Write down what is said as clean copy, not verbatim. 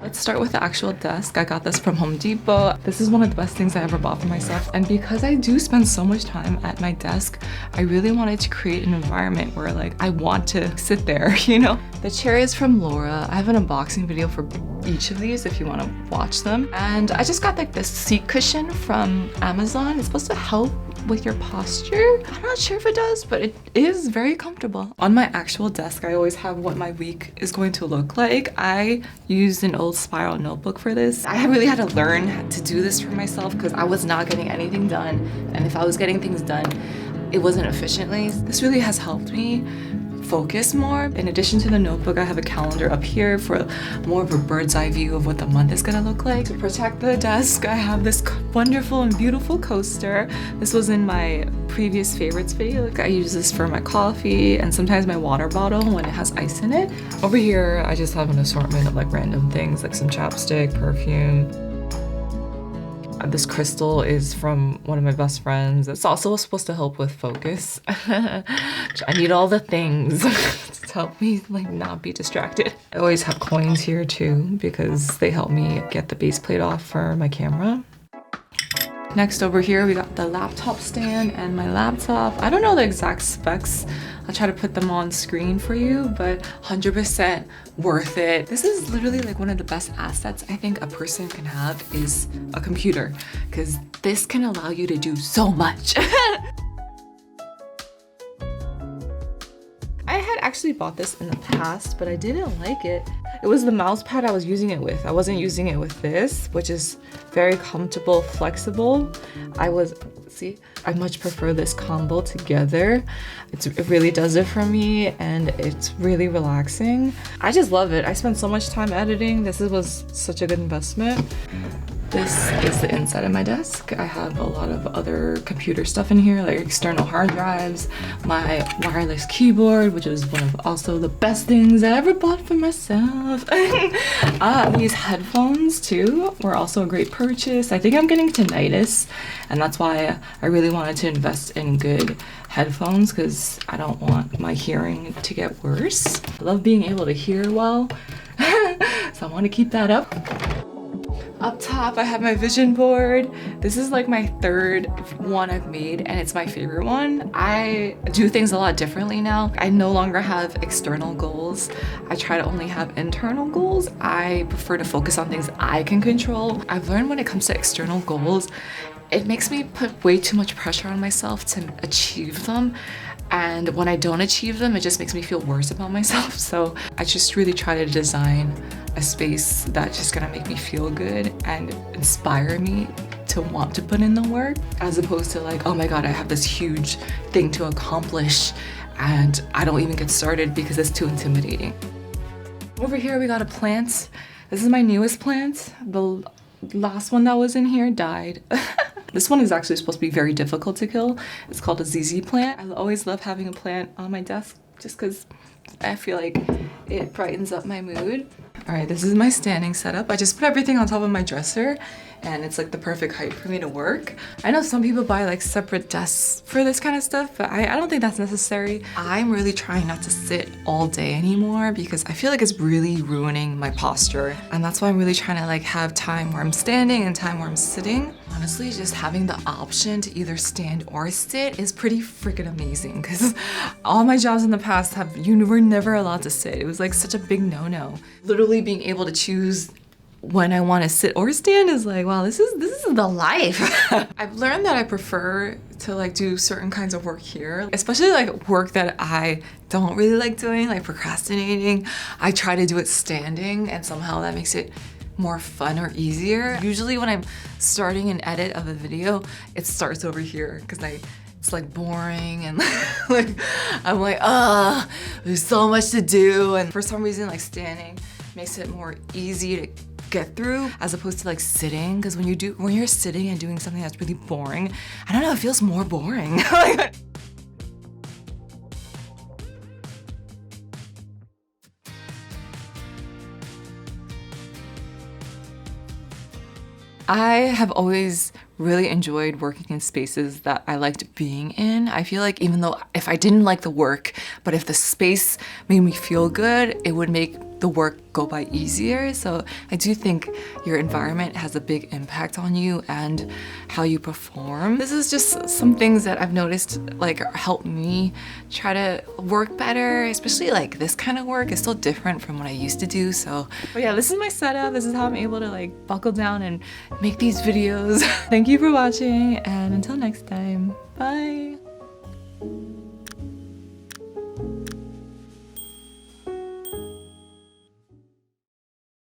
Let's start with the actual desk. I got this from Home Depot. This is one of the best things I ever bought for myself. And because I do spend so much time at my desk, I really wanted to create an environment where like I want to sit there, you know? The chair is from Laura. I have an unboxing video for each of these if you want to watch them. And I just got like this seat cushion from Amazon. It's supposed to help with your posture. I'm not sure if it does, but it is very comfortable. On my actual desk, I always have what my week is going to look like. I used an old spiral notebook for this. I really had to learn to do this for myself because I was not getting anything done. And if I was getting things done, it wasn't efficiently. This really has helped me focus more. In addition to the notebook, I have a calendar up here for more of a bird's eye view of what the month is gonna look like. To protect the desk, I have this wonderful and beautiful coaster. This was in my previous favorites video. Like, I use this for my coffee and sometimes my water bottle when it has ice in it. Over here, I just have an assortment of like random things like some chapstick, perfume. This crystal is from one of my best friends. It's also supposed to help with focus. I need all the things to help me like not be distracted. I always have coins here too because they help me get the base plate off for my camera. Next over here, we got the laptop stand and my laptop. I don't know the exact specs. I'll try to put them on screen for you, but 100% worth it. This is literally like one of the best assets I think a person can have is a computer, because this can allow you to do so much. I had actually bought this in the past, but I didn't like it. It was the mouse pad I was using it with. I wasn't using it with this, which is very comfortable, flexible. I much prefer this combo together. It really does it for me and it's really relaxing. I just love it. I spent so much time editing. This was such a good investment. This is the inside of my desk. I have a lot of other computer stuff in here, like external hard drives, my wireless keyboard, which is one of also the best things I ever bought for myself. These headphones too were also a great purchase. I think I'm getting tinnitus, and that's why I really wanted to invest in good headphones because I don't want my hearing to get worse. I love being able to hear well, so I want to keep that up. Up top, I have my vision board. This is like my third one I've made and it's my favorite one. I do things a lot differently now. I no longer have external goals. I try to only have internal goals. I prefer to focus on things I can control. I've learned when it comes to external goals, it makes me put way too much pressure on myself to achieve them. And when I don't achieve them, it just makes me feel worse about myself. So I just really try to design a space that's just gonna make me feel good and inspire me to want to put in the work, as opposed to like, oh my God, I have this huge thing to accomplish and I don't even get started because it's too intimidating. Over here, we got a plant. This is my newest plant. The last one that was in here died. This one is actually supposed to be very difficult to kill. It's called a ZZ plant. I always love having a plant on my desk just because I feel like it brightens up my mood. All right, this is my standing setup. I just put everything on top of my dresser and it's like the perfect height for me to work. I know some people buy like separate desks for this kind of stuff, but I don't think that's necessary. I'm really trying not to sit all day anymore because I feel like it's really ruining my posture. And that's why I'm really trying to like have time where I'm standing and time where I'm sitting. Honestly, just having the option to either stand or sit is pretty freaking amazing because all my jobs in the past you were never allowed to sit. It was like such a big no-no. Literally being able to choose when I want to sit or stand is like, wow, this is the life. I've learned that I prefer to like do certain kinds of work here, especially like work that I don't really like doing, like procrastinating. I try to do it standing and somehow that makes it more fun or easier. Usually when I'm starting an edit of a video, it starts over here because it's like boring and like I'm like, there's so much to do. And for some reason, like standing makes it more easy to get through as opposed to like sitting, because when you're sitting and doing something that's really boring, I don't know, it feels more boring. I have always really enjoyed working in spaces that I liked being in. I feel like even though if I didn't like the work, but if the space made me feel good, it would make the work go by easier. So I do think your environment has a big impact on you and how you perform. This is just some things that I've noticed like help me try to work better, especially like this kind of work is so different from what I used to do. So but yeah, this is my setup. This is how I'm able to like buckle down and make these videos. Thank you for watching, and until next time, bye.